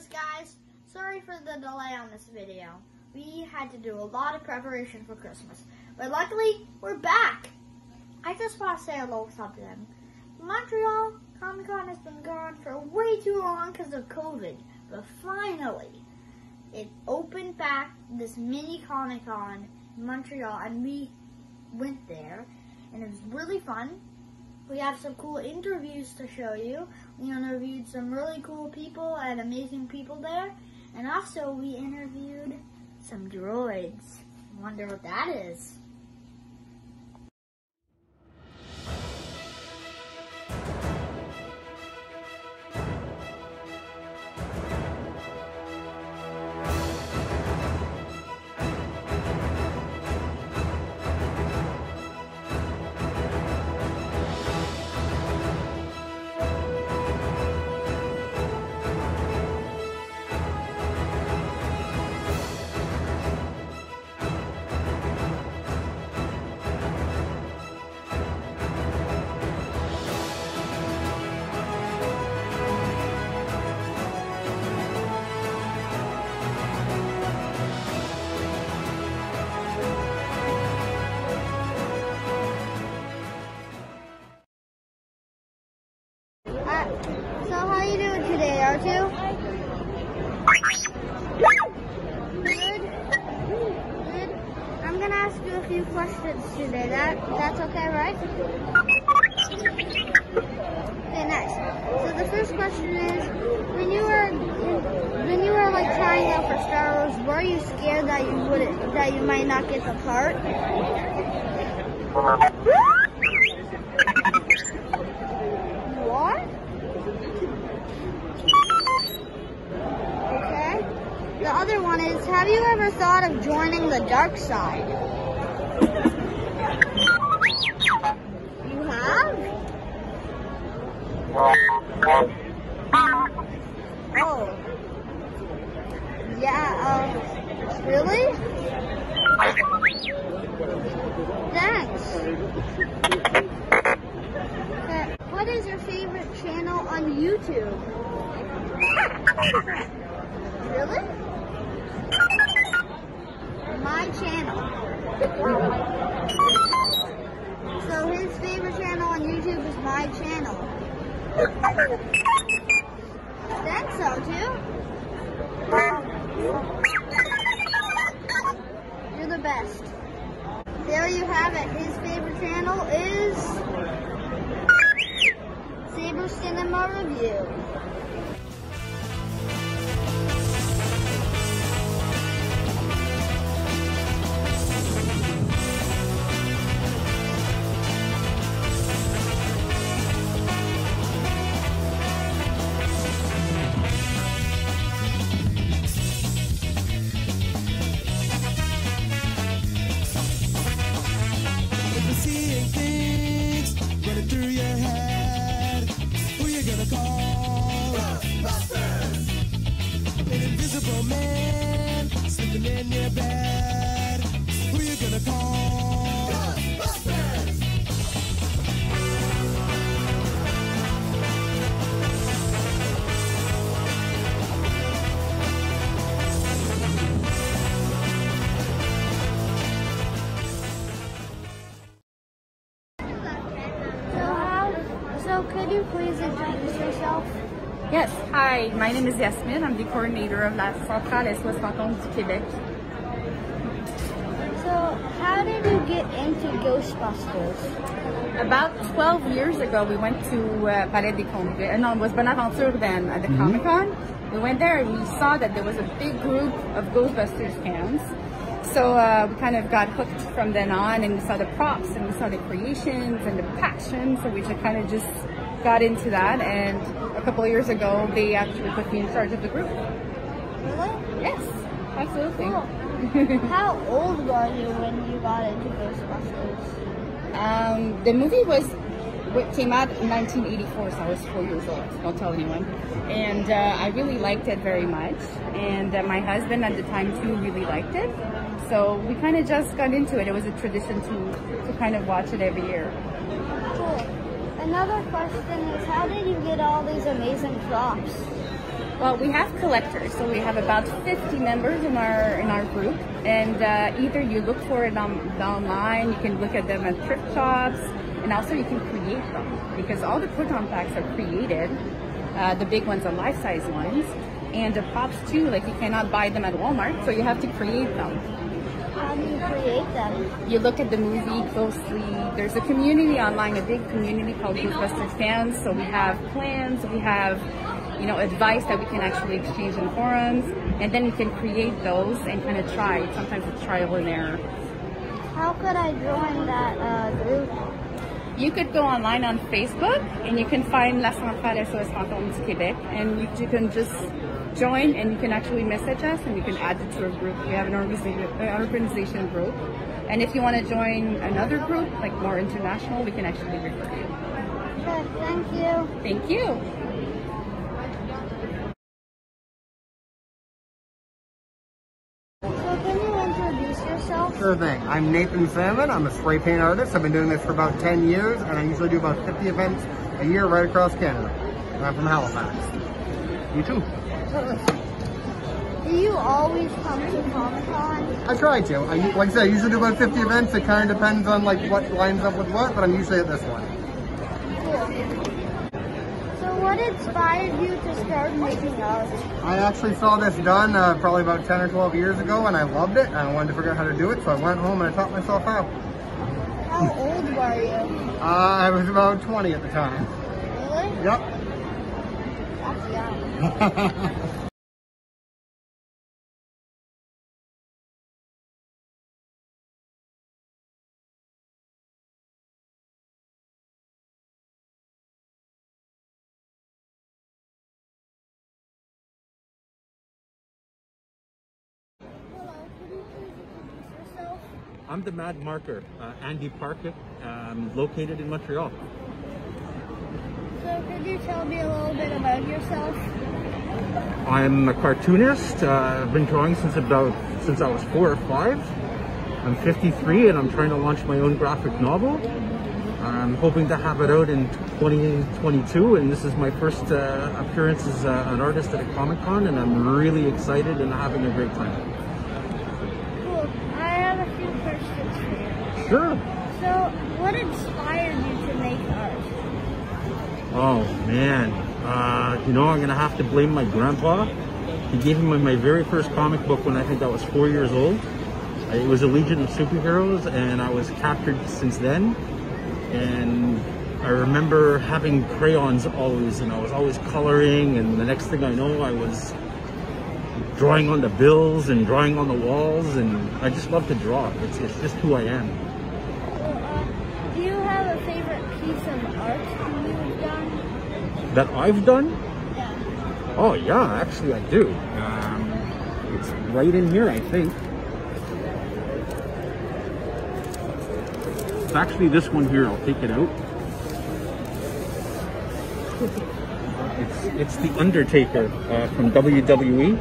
Christmas, guys. Sorry for the delay on this video. We had to do a lot of preparation for Christmas, but luckily we're back. I just want to say a little something. Montreal Comic Con has been gone for way too long because of COVID, but finally it opened back, this mini Comic Con in Montreal, and we went there and it was really fun. We have some cool interviews to show you. We interviewed some really cool people and amazing people there. And also we interviewed some droids. I wonder what that is. So how are you doing today, R2? Good? Good? I'm going to ask you a few questions today. That's okay, right? Okay, nice. So the first question is, when you were like trying out for Star Wars, were you scared that you might not get the part? What? The other one is, have you ever thought of joining the dark side? You have? Oh. Yeah, really? Thanks. Okay. What is your favorite channel on YouTube? Really? My channel. So his favorite channel on YouTube is my channel. Think so too? You're the best. There you have it. His favorite channel is Sabre Sinema Review. Man, sleeping in your bed. Who you gonna call? Ghostbusters! So could you please introduce yourself? Yes, hi, my name is Yasmin. I'm the coordinator of la Centrale S.O.S du Québec. So how did you get into Ghostbusters? About 12 years ago, we went to Palais des Congrès. No, it was Bonaventure then at the Comic Con. We went there and we saw that there was a big group of Ghostbusters fans. So we kind of got hooked from then on, and we saw the props and we saw the creations and the passion. So we just kind of just got into that, and a couple of years ago they actually put me in charge of the group. Really? Yes, absolutely. Cool. How old were you when you got into Ghostbusters? The movie came out in 1984, so I was 4 years old. Don't tell anyone. And I really liked it very much, and my husband at the time too really liked it. So we kind of just got into it. It was a tradition to kind of watch it every year. Cool. Another question is, how did you get all these amazing props? Well, we have collectors, so we have about 50 members in our group, and either you look for it online, you can look at them at thrift shops, and also you can create them, because all the put-on packs are created. The big ones are life-size ones, and the props too, like you cannot buy them at Walmart, so you have to create them. How do you create them? You look at the movie closely. There's a community online, a big community called Ghostbusters fans, so we have plans, we have advice that we can actually exchange in forums, and then you can create those and kind of try. Sometimes it's trial and error. How could I join that group? You could go online on Facebook and you can find La Centrale S.O.S Fantômes du Québec, and you can just join and you can actually message us and you can add it to a group. We have an organization group, and if you want to join another group, like more international, we can actually refer you. Okay, thank you. Thank you. Sure thing. I'm Nathan Salmon. I'm a spray paint artist. I've been doing this for about 10 years, and I usually do about 50 events a year right across Canada. I'm from Halifax. You too. Do you always come to Comic Con? I try to. Like I said, I usually do about 50 events. It kind of depends on like what lines up with what, but I'm usually at this one. Cool. So what inspired you to start making art? I actually saw this done probably about 10 or 12 years ago, and I loved it, and I wanted to figure out how to do it, so I went home and I taught myself how. How old were you? I was about 20 at the time. Really? Yep. That's young. I'm the Mad Marker, Andy Parkett, located in Montreal. So could you tell me a little bit about yourself? I'm a cartoonist. I've been drawing since I was 4 or 5. I'm 53 and I'm trying to launch my own graphic novel. I'm hoping to have it out in 2022, and this is my first appearance as an artist at a Comic Con, and I'm really excited and having a great time. Sure. So, what inspired you to make art? Oh man, I'm gonna have to blame my grandpa. He gave me my very first comic book when I think I was 4 years old. It was a Legion of Superheroes, and I was captured since then. And I remember having crayons always, and I was always coloring, and the next thing I know, I was drawing on the bills and drawing on the walls, and I just love to draw. It's just who I am. Do you have a favorite piece of art you've done? That I've done? Yeah. Oh yeah, actually I do. It's right in here, I think. It's actually this one here. I'll take it out. It's the Undertaker from WWE.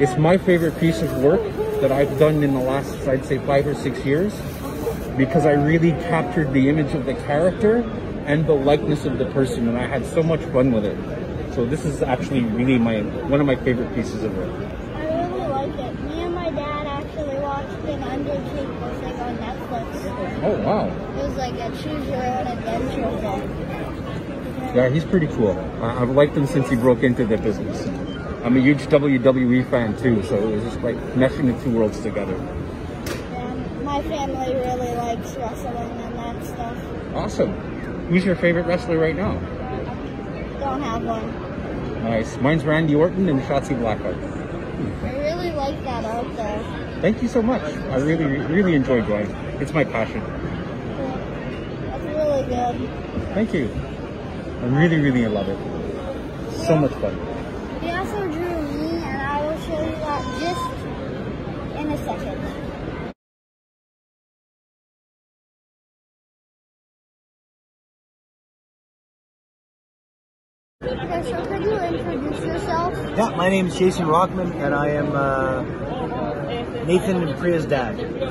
It's my favorite piece of work that I've done in the last, I'd say, 5 or 6 years, because I really captured the image of the character and the likeness of the person, and I had so much fun with it. So this is actually really one of my favorite pieces of work. I really like it. Me and my dad actually watched an Undertaker thing on Netflix. Oh wow. It was like a choose your own adventure thing. Yeah, he's pretty cool. I've liked him since he broke into the business. I'm a huge WWE fan too, so it was just like meshing the two worlds together. Yeah, my family really likes wrestling and that stuff. Awesome. Who's your favorite wrestler right now? Don't have one. Nice. Mine's Randy Orton and Shotzi Blackheart. I really like that out there. Thank you so much. I really enjoy drawing. It's my passion. Cool. That's really good. Thank you. I really love it. So much fun. He also drew me, and I will show you that just in a second. Okay, so could you introduce yourself? Yeah, my name is Jason Rockman, and I am Nathan and Priya's dad. Did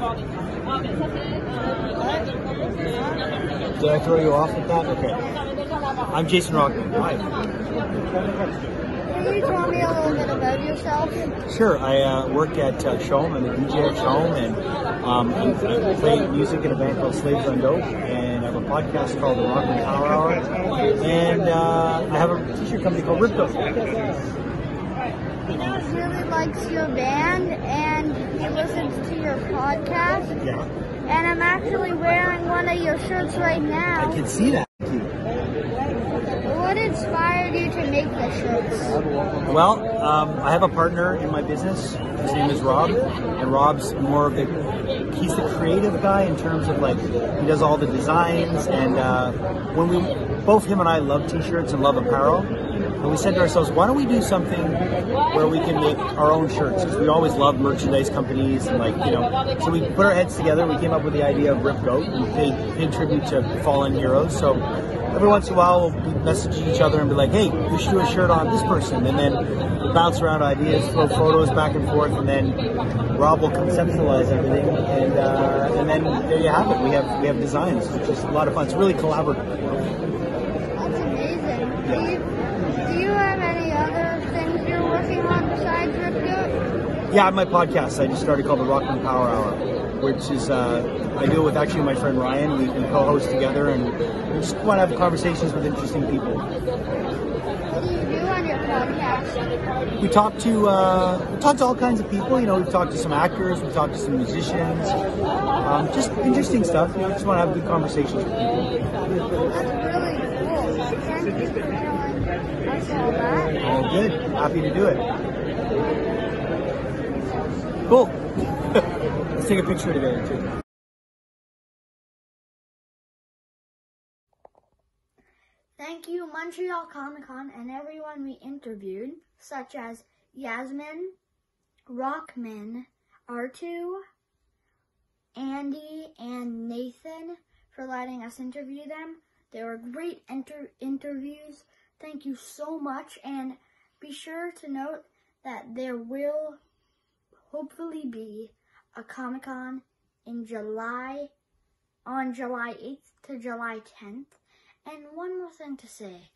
I throw you off with that? Okay. I'm Jason Rockman. Hi. Can you tell me a little bit about yourself? Sure. I work at S.O.S. I'm a DJ at S.O.S. and I play music in a band called Slaves on Dope, and I have a podcast called the Rock and Power Hour, and I have a t-shirt company called Ripto. He really likes your band, and he listens to your podcast. Yeah. And I'm actually wearing one of your shirts right now. I can see that. Thank you. What inspired you to make the shirts? Well, I have a partner in my business. His name is Rob, and Rob's more of he's the creative guy in terms of like, he does all the designs, and both him and I love t-shirts and love apparel, and we said to ourselves, why don't we do something where we can make our own shirts, because we always love merchandise companies, and so we put our heads together, we came up with the idea of Rip Goat, and paid tribute to fallen heroes, so every once in a while we'll be messaging each other and be like, hey, we should do a shirt on this person, and then we bounce around ideas, throw photos back and forth, and then Rob will conceptualize everything, and then there you have it. We have designs, which is a lot of fun. It's really collaborative. That's amazing. Do you have any other things you're working on besides Rip Goat? Yeah, I have my podcast I just started called the Rock and Power Hour, which is I do it with actually my friend Ryan. We co-host together, and we just want to have conversations with interesting people. What do you do on your podcast? We talk to all kinds of people. We've talked to some actors, we've talked to some musicians, just interesting stuff. Just want to have good conversations with people. That's really cool. Thank you for telling us all that. All good. Happy to do it. Cool. Let's take a picture together too. Thank you, Montreal Comic Con, and everyone we interviewed, such as Yasmin, Rockman, R2, Andy, and Nathan, for letting us interview them. They were great interviews. Thank you so much, and be sure to note that there will hopefully be a Comic Con in on July 8th to July 10th. And one more thing to say.